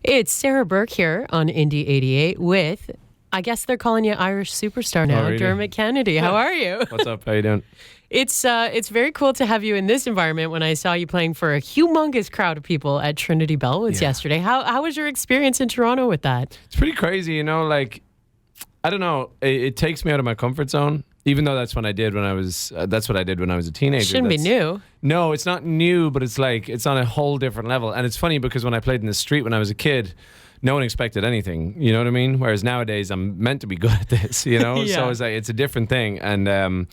It's Sarah Burke here on Indie 88 with, I guess they're calling you Irish superstar now, really? Dermot Kennedy. How are you? What's up? How you doing? It's very cool to have you in this environment when I saw you playing for a humongous crowd of people at Trinity Bellwoods yesterday. How was your experience in Toronto with that? It's pretty crazy, you know, like, I don't know, it takes me out of my comfort zone, even though that's what I did when I was a teenager. Shouldn't be new. No, it's not new, but it's like, it's on a whole different level. And it's funny because when I played in the street when I was a kid, no one expected anything, you know what I mean? Whereas nowadays I'm meant to be good at this, you know? Yeah. So it's like, it's a different thing. And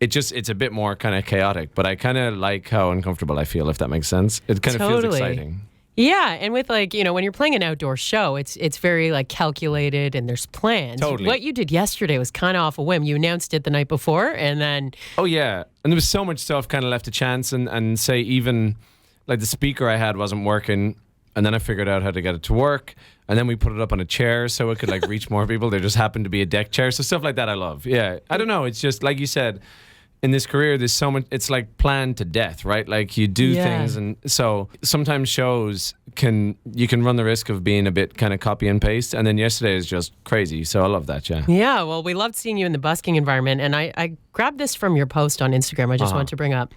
it's a bit more kind of chaotic, but I kind of like how uncomfortable I feel, if that makes sense. It kind of feels exciting. Yeah, and with like, you know, when you're playing an outdoor show, it's very like calculated and there's plans. Totally. What you did yesterday was kind of off a whim. You announced it the night before and then... Oh, yeah. And there was so much stuff kind of left to chance and say even like the speaker I had wasn't working. And then I figured out how to get it to work. And then we put it up on a chair so it could like reach more people. There just happened to be a deck chair. So stuff like that I love. Yeah. I don't know. It's just like you said, in this career, there's so much, it's like planned to death, right? Like you do things. And so sometimes shows you can run the risk of being a bit kind of copy and paste. And then yesterday is just crazy. So I love that. Yeah. Yeah. Well, we loved seeing you in the busking environment. And I grabbed this from your post on Instagram. I just want to bring up.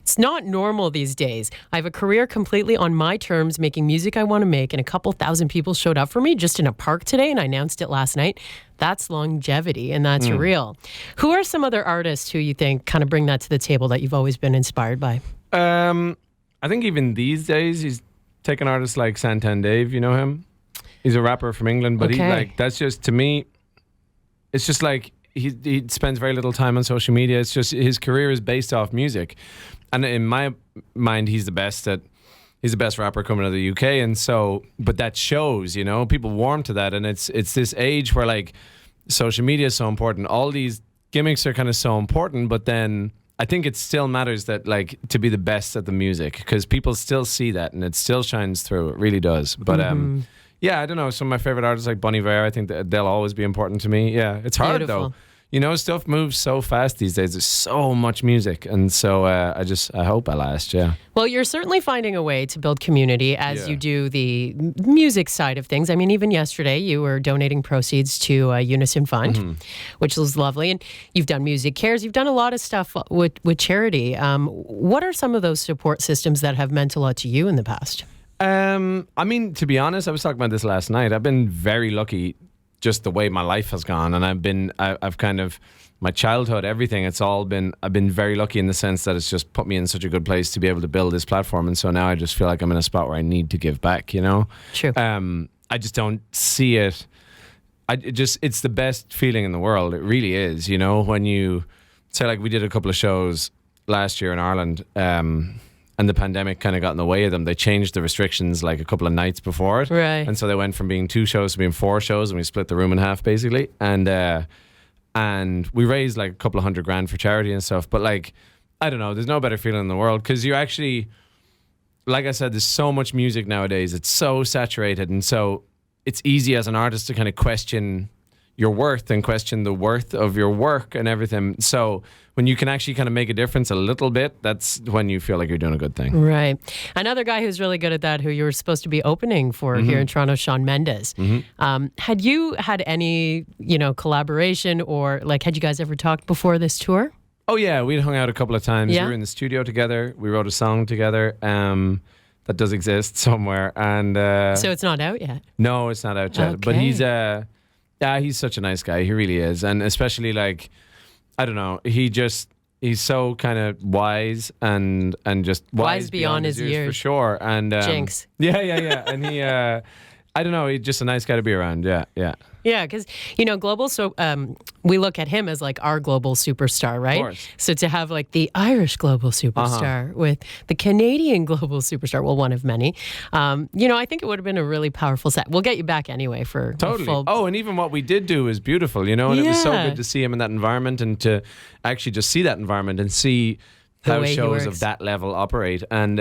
It's not normal these days. I have a career completely on my terms, making music I want to make. And a couple thousand people showed up for me just in a park today. And I announced it last night. That's longevity and that's real. Who are some other artists who you think kind of bring that to the table that you've always been inspired by? I think even these days, he's taken artists like Santan Dave, you know him? He's a rapper from England, but that's just, to me, it's just like he spends very little time on social media. It's just his career is based off music. And in my mind, he's the best rapper coming out of the UK. And so, but that shows, you know, people warm to that. And it's this age where like social media is so important. All these gimmicks are kind of so important, but then I think it still matters that like to be the best at the music because people still see that and it still shines through. It really does. But yeah, I don't know. Some of my favorite artists like Bon Iver, I think that they'll always be important to me. Yeah, it's hard though. You know, stuff moves so fast these days. There's so much music. And so I hope I last, yeah. Well, you're certainly finding a way to build community as you do the music side of things. I mean, even yesterday you were donating proceeds to Unison Fund, which was lovely. And you've done Music Cares. You've done a lot of stuff with charity. What are some of those support systems that have meant a lot to you in the past? I mean, to be honest, I was talking about this last night. I've been very lucky just the way my life has gone. And I've kind of, my childhood, everything, I've been very lucky in the sense that it's just put me in such a good place to be able to build this platform. And so now I just feel like I'm in a spot where I need to give back, you know? True. I just don't see it. It's the best feeling in the world. It really is, you know, when you say like we did a couple of shows last year in Ireland, and the pandemic kind of got in the way of them. They changed the restrictions like a couple of nights before it. Right. And so they went from being 2 shows to being 4 shows and we split the room in half basically. And we raised like a couple of $100,000 for charity and stuff. But like, I don't know, there's no better feeling in the world because you actually, like I said, there's so much music nowadays. It's so saturated. And so it's easy as an artist to kind of question your worth and question the worth of your work and everything. So when you can actually kind of make a difference a little bit, that's when you feel like you're doing a good thing. Right. Another guy who's really good at that, who you were supposed to be opening for here in Toronto, Shawn Mendes. Had you had any, you know, collaboration or like, had you guys ever talked before this tour? Oh yeah, we'd hung out a couple of times. Yeah? We were in the studio together. We wrote a song together. That does exist somewhere. And so it's not out yet? No, it's not out yet. But he's such a nice guy. He really is. And especially like, I don't know, he's so kind of wise and just wise beyond his years. For sure. And Jinx. Yeah. And he I don't know, he's just a nice guy to be around. Yeah. Yeah, because, you know, global, so we look at him as like our global superstar, right? Of course. So to have like the Irish global superstar with the Canadian global superstar, well, one of many, you know, I think it would have been a really powerful set. We'll get you back anyway for totally. full... Oh, and even what we did do is beautiful, you know, and it was so good to see him in that environment and to actually just see that environment and see how shows of that level operate. And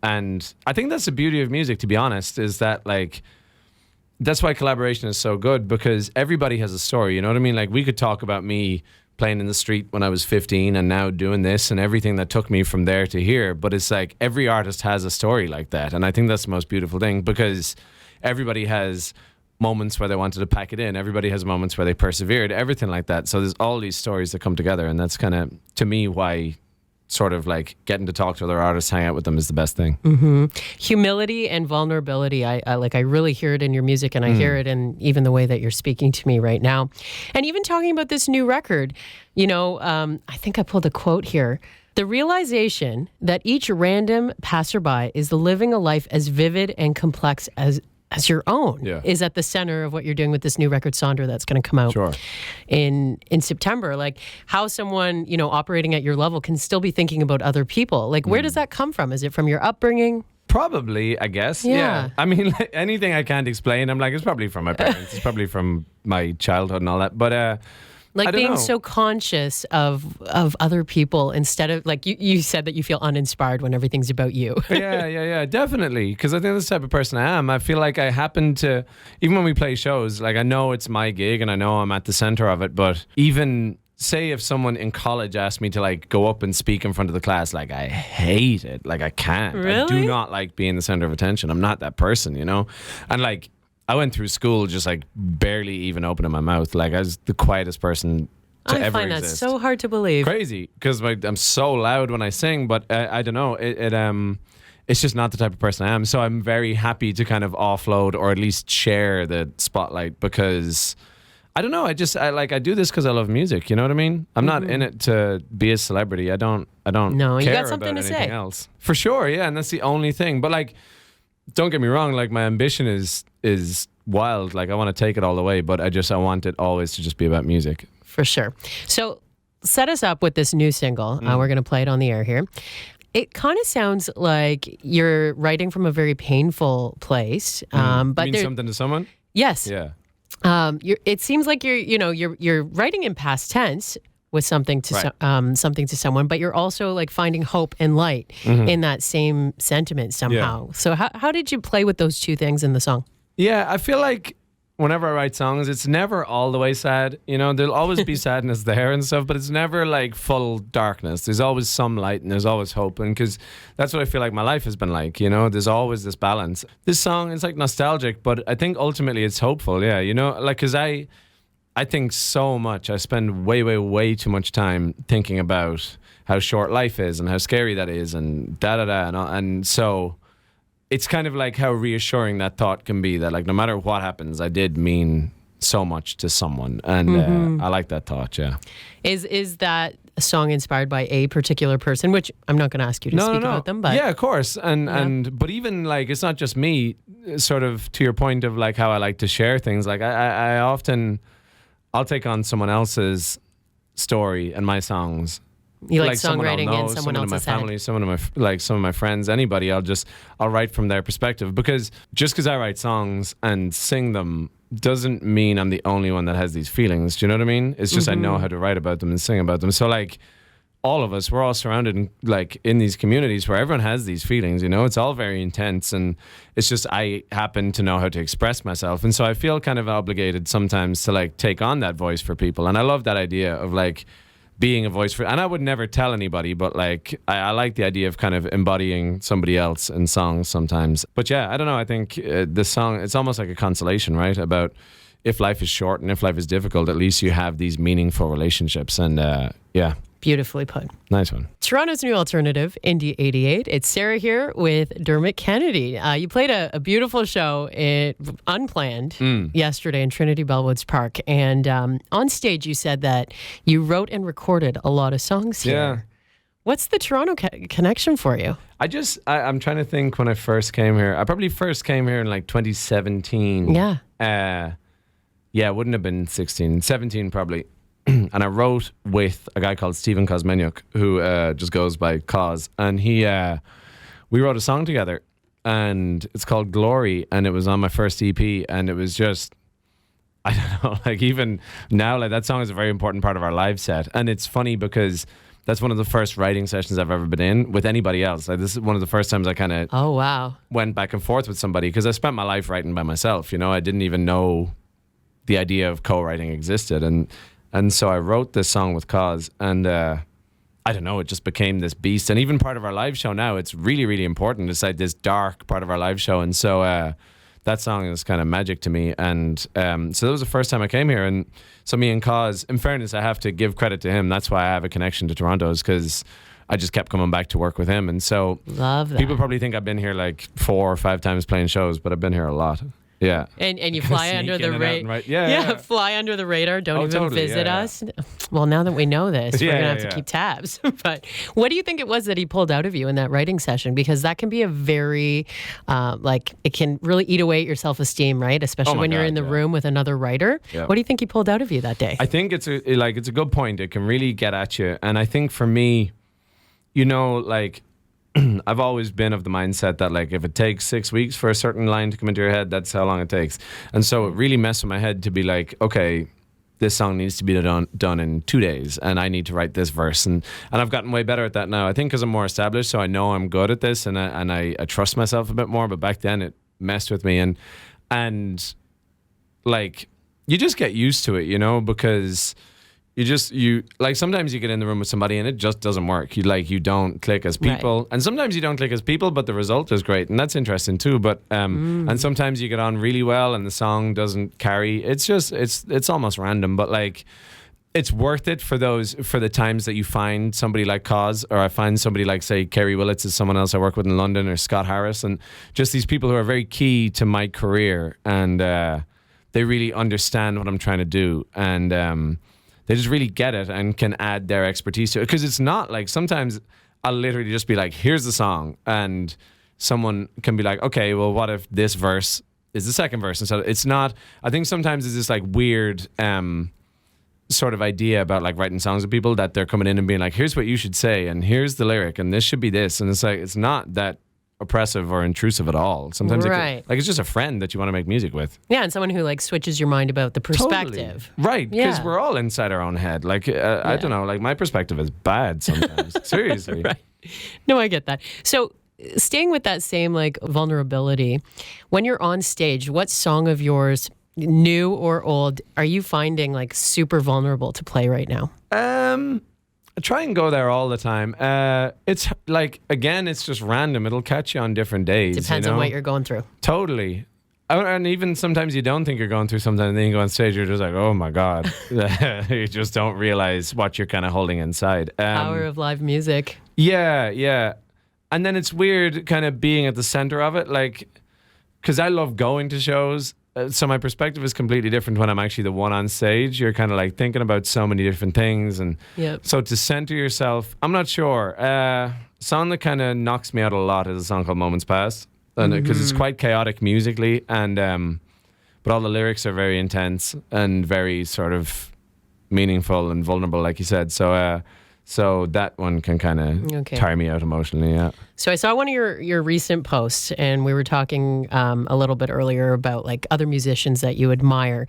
I think that's the beauty of music, to be honest, is that like... That's why collaboration is so good because everybody has a story, you know what I mean? Like we could talk about me playing in the street when I was 15 and now doing this and everything that took me from there to here. But it's like every artist has a story like that. And I think that's the most beautiful thing, because everybody has moments where they wanted to pack it in. Everybody has moments where they persevered, everything like that. So there's all these stories that come together. And that's kind of, to me, why sort of like getting to talk to other artists, hang out with them is the best thing. Mm-hmm. Humility and vulnerability. I really hear it in your music, and I hear it in even the way that you're speaking to me right now. And even talking about this new record, I think I pulled a quote here. The realization that each random passerby is living a life as vivid and complex as your own is at the center of what you're doing with this new record, Sonder, that's going to come out in September. Like how someone, operating at your level can still be thinking about other people. Like where does that come from? Is it from your upbringing? Probably, I guess. Yeah. I mean, like, anything I can't explain, I'm like, it's probably from my parents. It's probably from my childhood and all that. But like being so conscious of other people instead of, like you said that you feel uninspired when everything's about you. Yeah, definitely. Because I think that's the type of person I am. I feel like I happen to, even when we play shows, like I know it's my gig and I know I'm at the center of it, but even say if someone in college asked me to like go up and speak in front of the class, like I hate it. Like I can't. Really? I do not like being the center of attention. I'm not that person, And like, I went through school just like barely even opening my mouth. Like I was the quietest person to ever exist. I find that so hard to believe. Crazy, because I'm so loud when I sing, but I don't know. It's just not the type of person I am. So I'm very happy to kind of offload or at least share the spotlight, because I don't know. I do this because I love music. You know what I mean? I'm not in it to be a celebrity. I don't. No, you care got something about to anything say. Else. For sure, yeah, and that's the only thing. But like, don't get me wrong, like my ambition is wild. Like I want to take it all the way, but I want it always to just be about music. For sure. So set us up with this new single. We're going to play it on the air here. It kind of sounds like you're writing from a very painful place. But mean something to someone? Yes. Yeah. It seems like you're writing in past tense with something to something to someone, but you're also like finding hope and light in that same sentiment somehow. Yeah. So how did you play with those two things in the song? Yeah, I feel like whenever I write songs, it's never all the way sad. There'll always be sadness there and stuff, but it's never like full darkness. There's always some light and there's always hope. And because that's what I feel like my life has been like, there's always this balance. This song is like nostalgic, but I think ultimately it's hopeful. Yeah, like, because I think so much. I spend way, way, way too much time thinking about how short life is and how scary that is and and so it's kind of like how reassuring that thought can be, that like no matter what happens, I did mean so much to someone, and I like that thought. Yeah. Is that a song inspired by a particular person? Which I'm not going to ask you to speak about them, but yeah, of course, and but even like it's not just me. Sort of to your point of like how I like to share things. Like I often I'll take on someone else's story and my songs. You like songwriting in someone else's in my family, some of my friends, anybody. I'll write from their perspective, because just because I write songs and sing them doesn't mean I'm the only one that has these feelings. Do you know what I mean? It's just I know how to write about them and sing about them. So like all of us, we're all surrounded in these communities where everyone has these feelings. It's all very intense, and it's just I happen to know how to express myself, and so I feel kind of obligated sometimes to like take on that voice for people, and I love that idea of like being a voice for, and I would never tell anybody, but like I like the idea of kind of embodying somebody else in songs sometimes. But yeah, I don't know, I think the song, it's almost like a consolation, right? About if life is short and if life is difficult, at least you have these meaningful relationships. And yeah. Beautifully put. Nice one. Toronto's new alternative, Indie 88. It's Sarah here with Dermot Kennedy. You played a beautiful show, unplanned, yesterday in Trinity Bellwoods Park. And on stage, you said that you wrote and recorded a lot of songs here. Yeah. What's the Toronto connection for you? I'm trying to think when I first came here. I probably first came here in like 2017. Yeah. Yeah, it wouldn't have been 16, 17 probably. And I wrote with a guy called Stephen Kosmenyuk, who just goes by Cos, and we wrote a song together, and it's called Glory, and it was on my first EP, and it was just, I don't know, like even now, like that song is a very important part of our live set, and it's funny because that's one of the first writing sessions I've ever been in with anybody else. Like this is one of the first times I kind of went back and forth with somebody, because I spent my life writing by myself. I didn't even know the idea of co-writing existed, and And so I wrote this song with Cause, and I don't know, it just became this beast. And even part of our live show now, it's really, really important. It's like this dark part of our live show. And so that song is kind of magic to me. And so that was the first time I came here. And so me and Cause, in fairness, I have to give credit to him. That's why I have a connection to Toronto, is because I just kept coming back to work with him. And so love that. People probably think I've been here like 4 or 5 times playing shows, but I've been here a lot. Yeah. And you fly under the radar. Yeah. Fly under the radar. Don't even totally, visit us. Well, now that we know this, we're going to have to keep tabs. But what do you think it was that he pulled out of you in that writing session? Because that can be a very, it can really eat away at your self-esteem, right? Especially when you're in the room with another writer. Yeah. What do you think he pulled out of you that day? I think it's a good point. It can really get at you. And I think for me, I've always been of the mindset that like if it takes 6 weeks for a certain line to come into your head, that's how long it takes. And so it really messed with my head to be like, okay, this song needs to be done in 2 days, and I need to write this verse. And I've gotten way better at that now. I think because I'm more established, so I know I'm good at this, and I trust myself a bit more. But back then it messed with me, and like you just get used to it, because you sometimes you get in the room with somebody and it just doesn't work. You don't click as people, right. And sometimes you don't click as people, but the result is great, and that's interesting too. But and sometimes you get on really well and the song doesn't carry. It's just it's almost random, but like it's worth it for the times that you find somebody like Cause, or I find somebody like, say, Kerry Willits is someone else I work with in London, or Scott Harris, and just these people who are very key to my career, and they really understand what I'm trying to do, and they just really get it and can add their expertise to it. Because it's not like, sometimes I'll literally just be like, here's the song, and someone can be like, okay, well, what if this verse is the second verse? And so it's not, I think sometimes it's this like weird sort of idea about like writing songs with people, that they're coming in and being like, here's what you should say, and here's the lyric, and this should be this. And it's like, it's not that oppressive or intrusive at all. Sometimes it's just a friend that you want to make music with. Yeah, and someone who like switches your mind about the perspective. Totally. Right, because we're all inside our own head. Like I don't know, like my perspective is bad sometimes. Seriously. Right. No, I get that. So staying with that same like vulnerability, when you're on stage, what song of yours, new or old, are you finding like super vulnerable to play right now? I try and go there all the time. It's like, again, it's just random. It'll catch you on different days. Depends on what you're going through. Totally. And even sometimes you don't think you're going through something, and then you go on stage, you're just like, oh my God. You just don't realize what you're kind of holding inside. Power of live music. Yeah. And then it's weird kind of being at the center of it, like, because I love going to shows. So my perspective is completely different when I'm actually the one on stage. You're kind of like thinking about so many different things. And so to center yourself, I'm not sure. A song that kind of knocks me out a lot is a song called Moments Past. Because it's quite chaotic musically, and but all the lyrics are very intense and very sort of meaningful and vulnerable, like you said. So that one can kind of tire me out emotionally, yeah. So I saw one of your recent posts, and we were talking a little bit earlier about like other musicians that you admire.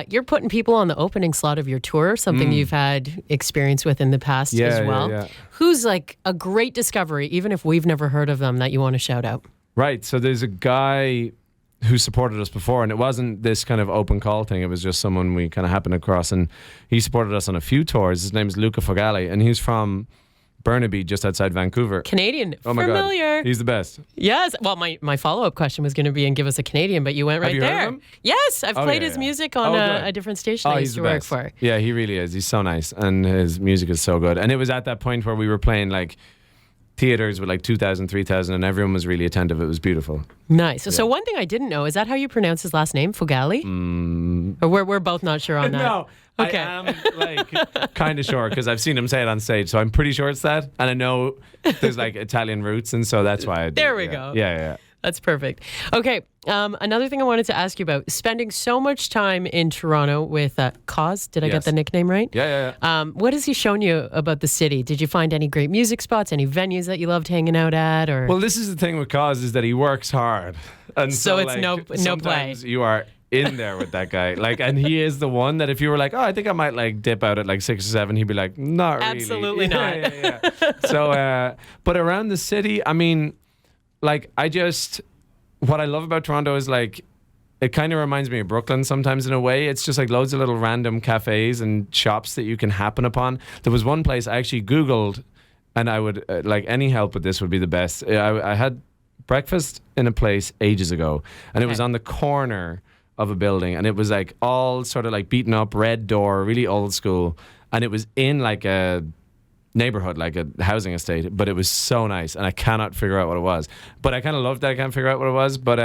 You're putting people on the opening slot of your tour, something you've had experience with in the past as well. Yeah. Who's like a great discovery, even if we've never heard of them, that you want to shout out? Right. So there's a guy who supported us before, and it wasn't this kind of open call thing. It was just someone we kind of happened across, and he supported us on a few tours. His name's Luca Fogali, and he's from Burnaby, just outside Vancouver. Canadian. Oh my familiar. God. He's the best. Yes. Well, my follow-up question was going to be, and give us a Canadian, but you went right there. Have you heard of him? Yes. I've played his music on a different station I used to work for. Yeah, he really is. He's so nice, and his music is so good. And it was at that point where we were playing like theaters with like 2,000, 3,000, and everyone was really attentive. It was beautiful. Nice. So one thing I didn't know, is that how you pronounce his last name, Fogali? Or we're both not sure on that. No. Okay. I am like kind of sure, because I've seen him say it on stage, so I'm pretty sure it's that. And I know there's like Italian roots, and so that's why I did. There we go. Yeah. That's perfect. Okay. Another thing I wanted to ask you about, spending so much time in Toronto with Cause. Did I get the nickname right? Yeah. What has he shown you about the city? Did you find any great music spots, any venues that you loved hanging out at? Or Well, this is the thing with Cause, is that he works hard. And so it's like, no play. Sometimes you are in there with that guy. Like, and he is the one that if you were like, oh, I think I might like dip out at like 6 or 7, he'd be like, not really. Absolutely not. Yeah. So, but around the city, I mean, like, what I love about Toronto is like, it kind of reminds me of Brooklyn sometimes in a way. It's just like loads of little random cafes and shops that you can happen upon. There was one place I actually Googled, and I would, like, any help with this would be the best. I had breakfast in a place ages ago, and it was on the corner of a building, and it was like all sort of like beaten up, red door, really old school, and it was in like a neighborhood, like a housing estate, but it was so nice, and I cannot figure out what it was. But I kind of loved that I can't figure out what it was. But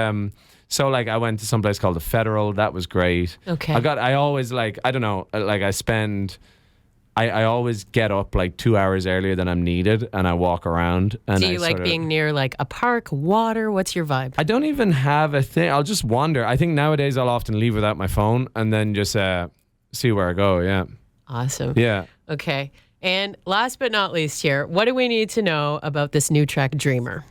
so like I went to some place called the Federal. That was great. Okay. I always like, I don't know, like I always get up like 2 hours earlier than I'm needed, and I walk around. And do you like being near like a park, water? What's your vibe? I don't even have a thing. I'll just wander. I think nowadays I'll often leave without my phone and then just see where I go. Yeah. Awesome. Yeah. Okay. And last but not least here, what do we need to know about this new track, Dreamer?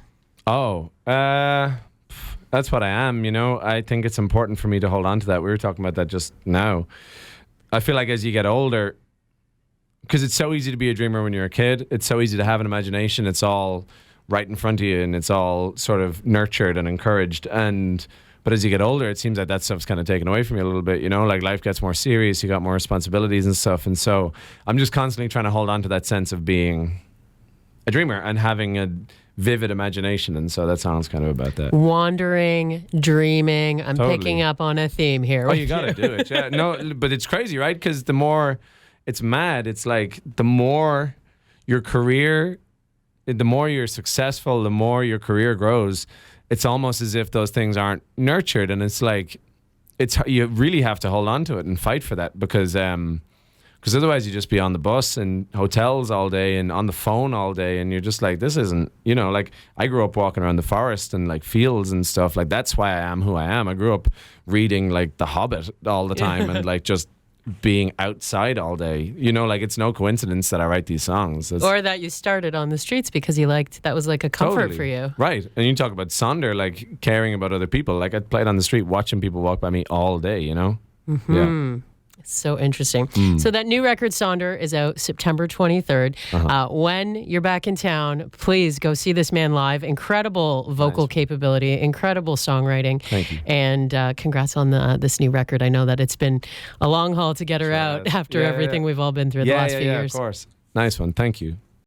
Oh, that's what I am, you know. I think it's important for me to hold on to that. We were talking about that just now. I feel like as you get older, because it's so easy to be a dreamer when you're a kid. It's so easy to have an imagination. It's all right in front of you, and it's all sort of nurtured and encouraged. But as you get older, it seems like that stuff's kind of taken away from you a little bit, you know, like life gets more serious, you got more responsibilities and stuff. And so I'm just constantly trying to hold on to that sense of being a dreamer and having a vivid imagination. And so that song's kind of about that. Wandering, dreaming. I'm Totally. picking up on a theme here. Oh, you got to do it. Yeah. No, but it's crazy, right? Because the more, it's mad. It's like the more your career, the more you're successful, the more your career grows. It's almost as if those things aren't nurtured, and it's like you really have to hold on to it and fight for that, because otherwise you just be on the bus and hotels all day and on the phone all day, and you're just like, this isn't, you know, like I grew up walking around the forest and like fields and stuff. Like that's why I am who I am. I grew up reading like The Hobbit all the time and like just being outside all day, you know, like it's no coincidence that I write these songs. Or that you started on the streets because you liked, that was like a comfort Totally. For you. Right. And you talk about Sonder, like caring about other people. Like I played on the street watching people walk by me all day, you know? Mm-hmm. Yeah. It's so interesting. So that new record, Sonder, is out September 23rd. When you're back in town, please go see this man live. Incredible vocal capability, incredible songwriting. Thank you. And congrats on this new record. I know that it's been a long haul to get her out after everything we've all been through the last few years. Of course. Nice one. Thank you.